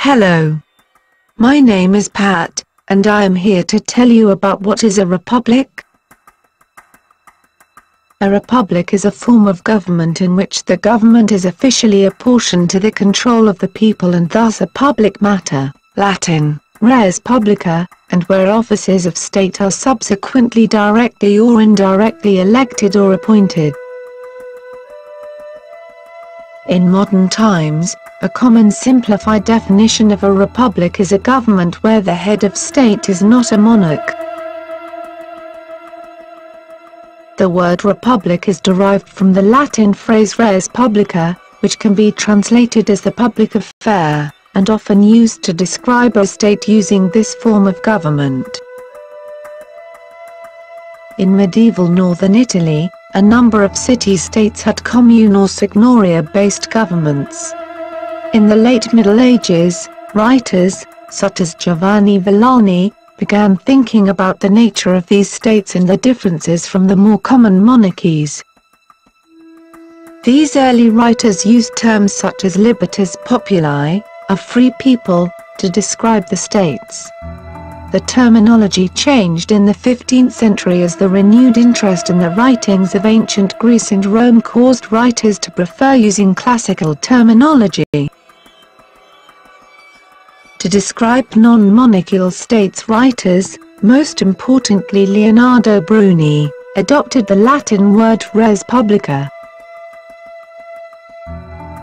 Hello. My name is Pat, and I am here to tell you about what is a republic. A republic is a form of government in which the government is officially apportioned to the control of the people and thus a public matter, Latin, res publica, and where officers of state are subsequently directly or indirectly elected or appointed. In modern times, a common simplified definition of a republic is a government where the head of state is not a monarch. The word republic is derived from the Latin phrase res publica, which can be translated as the public affair, and often used to describe a state using this form of government. In medieval northern Italy, a number of city-states had commune or signoria-based governments. In the late Middle Ages, writers, such as Giovanni Villani, began thinking about the nature of these states and the differences from the more common monarchies. These early writers used terms such as libertas populi, a free people, to describe the states. The terminology changed in the 15th century as the renewed interest in the writings of ancient Greece and Rome caused writers to prefer using classical terminology. To describe non-monarchical states, writers, most importantly Leonardo Bruni, adopted the Latin word res publica.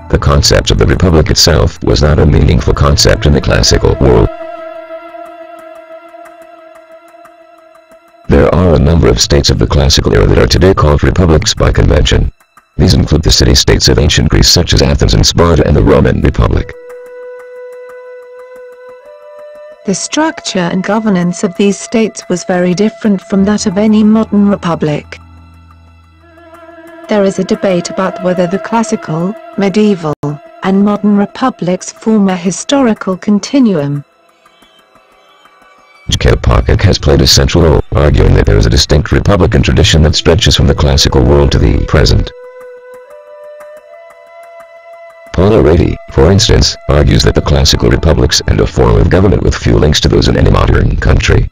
The concept of the republic itself was not a meaningful concept in the classical world. There are a number of states of the classical era that are today called republics by convention. These include the city-states of ancient Greece such as Athens and Sparta and the Roman Republic. The structure and governance of these states was very different from that of any modern republic. There is a debate about whether the classical, medieval, and modern republics form a historical continuum. Kilpatrick has played a central role, arguing that there is a distinct republican tradition that stretches from the classical world to the present. Paul O'Rady, for instance, argues that the classical republics and a form of government with few links to those in any modern country.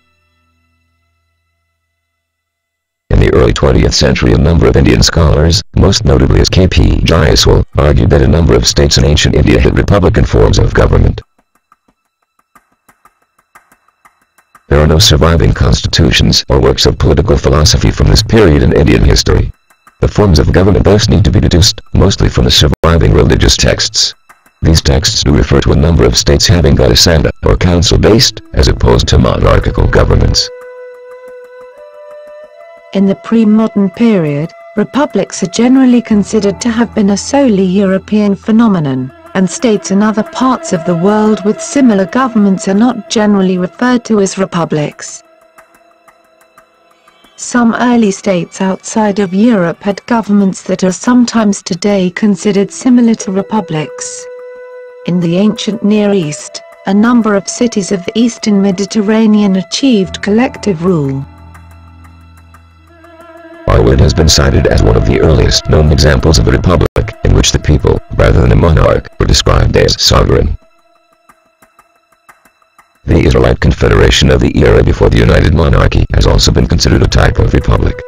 In the early 20th century, a number of Indian scholars, most notably as K.P. Jaiswal, argued that a number of states in ancient India had republican forms of government. There are no surviving constitutions or works of political philosophy from this period in Indian history. The forms of government thus need to be deduced, mostly from the surviving religious texts. These texts do refer to a number of states having got a sanda, or council-based, as opposed to monarchical governments. In the pre-modern period, republics are generally considered to have been a solely European phenomenon, and states in other parts of the world with similar governments are not generally referred to as republics. Some early states outside of Europe had governments that are sometimes today considered similar to republics. In the ancient Near East, a number of cities of the Eastern Mediterranean achieved collective rule. Arwin has been cited as one of the earliest known examples of a republic, in which the people, rather than a monarch, were described as sovereign. The Israelite Confederation of the era before the United Monarchy has also been considered a type of republic.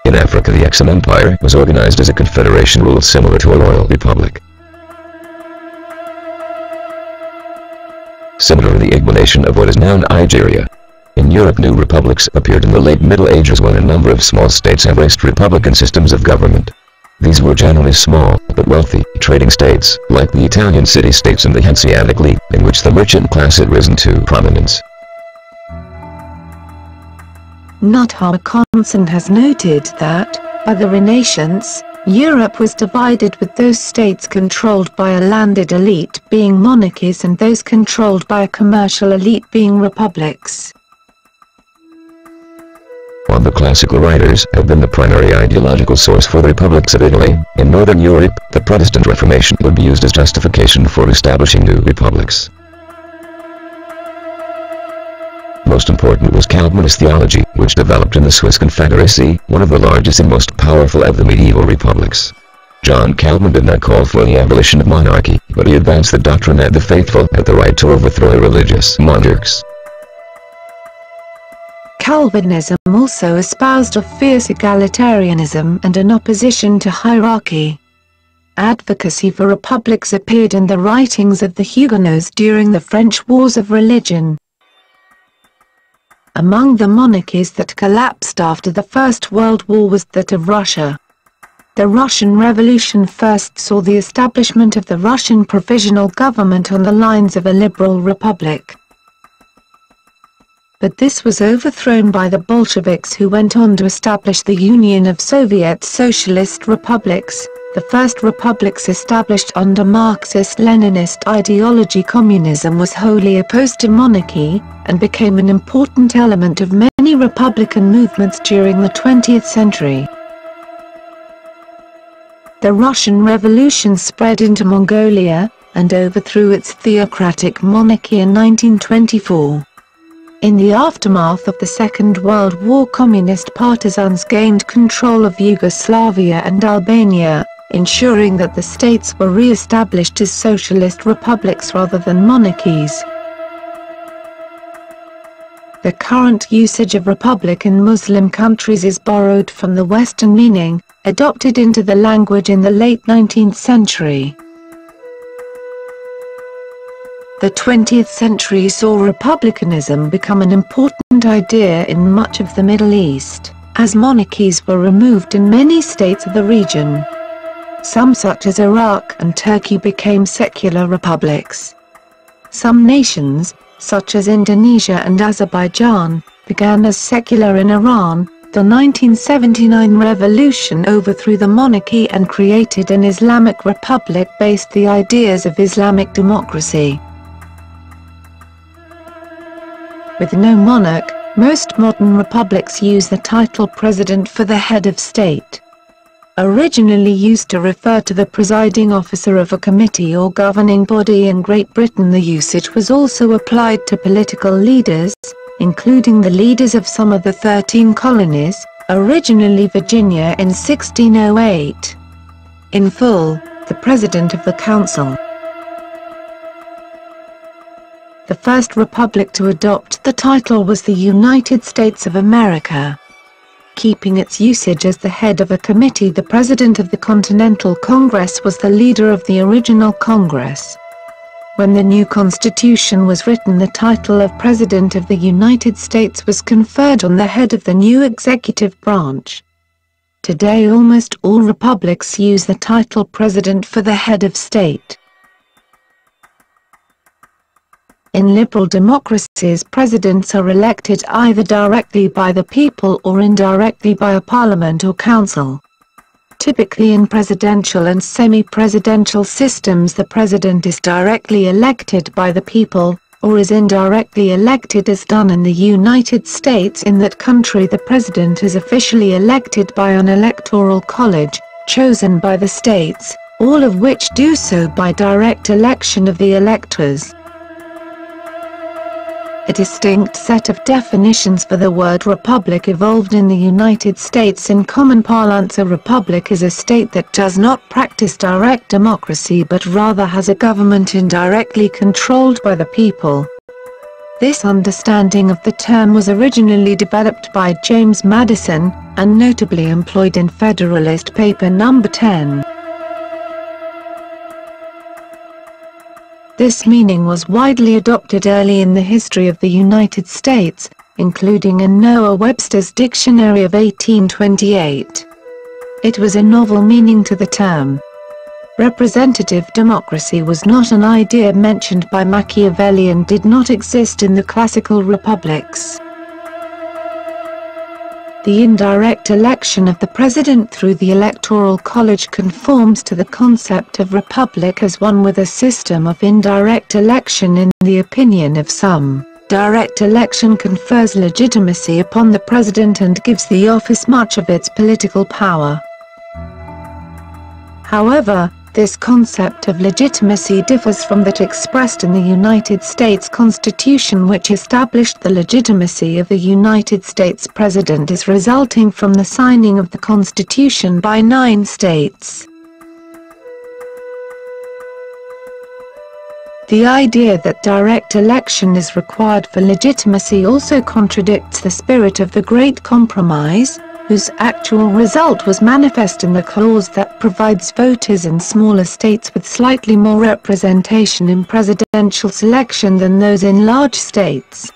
In Africa, the Exum Empire was organized as a confederation ruled similar to a royal republic. Similar to the Igbo nation of what is now Nigeria. In Europe, new republics appeared in the late Middle Ages when a number of small states embraced republican systems of government. These were generally small, but wealthy, trading states, like the Italian city-states and the Hanseatic League, in which the merchant class had risen to prominence. Nuthama Conson has noted that, by the Renaissance, Europe was divided with those states controlled by a landed elite being monarchies and those controlled by a commercial elite being republics. While the classical writers have been the primary ideological source for the republics of Italy, in Northern Europe, the Protestant Reformation would be used as justification for establishing new republics. Most important was Calvinist theology, which developed in the Swiss Confederacy, one of the largest and most powerful of the medieval republics. John Calvin did not call for the abolition of monarchy, but he advanced the doctrine that the faithful had the right to overthrow religious monarchs. Calvinism also espoused a fierce egalitarianism and an opposition to hierarchy. Advocacy for republics appeared in the writings of the Huguenots during the French Wars of Religion. Among the monarchies that collapsed after the First World War was that of Russia. The Russian Revolution first saw the establishment of the Russian provisional government on the lines of a liberal republic. But this was overthrown by the Bolsheviks, who went on to establish the Union of Soviet Socialist Republics, the first republics established under Marxist-Leninist ideology. Communism was wholly opposed to monarchy, and became an important element of many republican movements during the 20th century. The Russian Revolution spread into Mongolia, and overthrew its theocratic monarchy in 1924. In the aftermath of the Second World War, communist partisans gained control of Yugoslavia and Albania, ensuring that the states were re-established as socialist republics rather than monarchies. The current usage of republic in Muslim countries is borrowed from the Western meaning, adopted into the language in the late 19th century. The 20th century saw republicanism become an important idea in much of the Middle East, as monarchies were removed in many states of the region. Some, such as Iraq and Turkey, became secular republics. Some nations, such as Indonesia and Azerbaijan, began as secular. In Iran, the 1979 revolution overthrew the monarchy and created an Islamic republic based on the ideas of Islamic democracy. With no monarch, most modern republics use the title president for the head of state. Originally used to refer to the presiding officer of a committee or governing body in Great Britain, the usage was also applied to political leaders, including the leaders of some of the 13 colonies, originally Virginia in 1608. In full, the President of the Council. The first republic to adopt the title was the United States of America. Keeping its usage as the head of a committee, the President of the Continental Congress was the leader of the original Congress. When the new Constitution was written, the title of President of the United States was conferred on the head of the new executive branch. Today almost all republics use the title President for the head of state. In liberal democracies, presidents are elected either directly by the people or indirectly by a parliament or council. Typically in presidential and semi-presidential systems, the president is directly elected by the people, or is indirectly elected as done in the United States. In that country, the president is officially elected by an electoral college, chosen by the states, all of which do so by direct election of the electors. A distinct set of definitions for the word republic evolved in the United States. In common parlance, a republic is a state that does not practice direct democracy but rather has a government indirectly controlled by the people. This understanding of the term was originally developed by James Madison, and notably employed in Federalist Paper No. 10. This meaning was widely adopted early in the history of the United States, including in Noah Webster's Dictionary of 1828. It was a novel meaning to the term. Representative democracy was not an idea mentioned by Machiavelli and did not exist in the classical republics. The indirect election of the president through the Electoral College conforms to the concept of republic as one with a system of indirect election. In the opinion of some, direct election confers legitimacy upon the president and gives the office much of its political power. However, this concept of legitimacy differs from that expressed in the United States Constitution, which established the legitimacy of the United States President as resulting from the signing of the Constitution by 9 states. The idea that direct election is required for legitimacy also contradicts the spirit of the Great Compromise, whose actual result was manifest in the clause that provides voters in smaller states with slightly more representation in presidential selection than those in large states.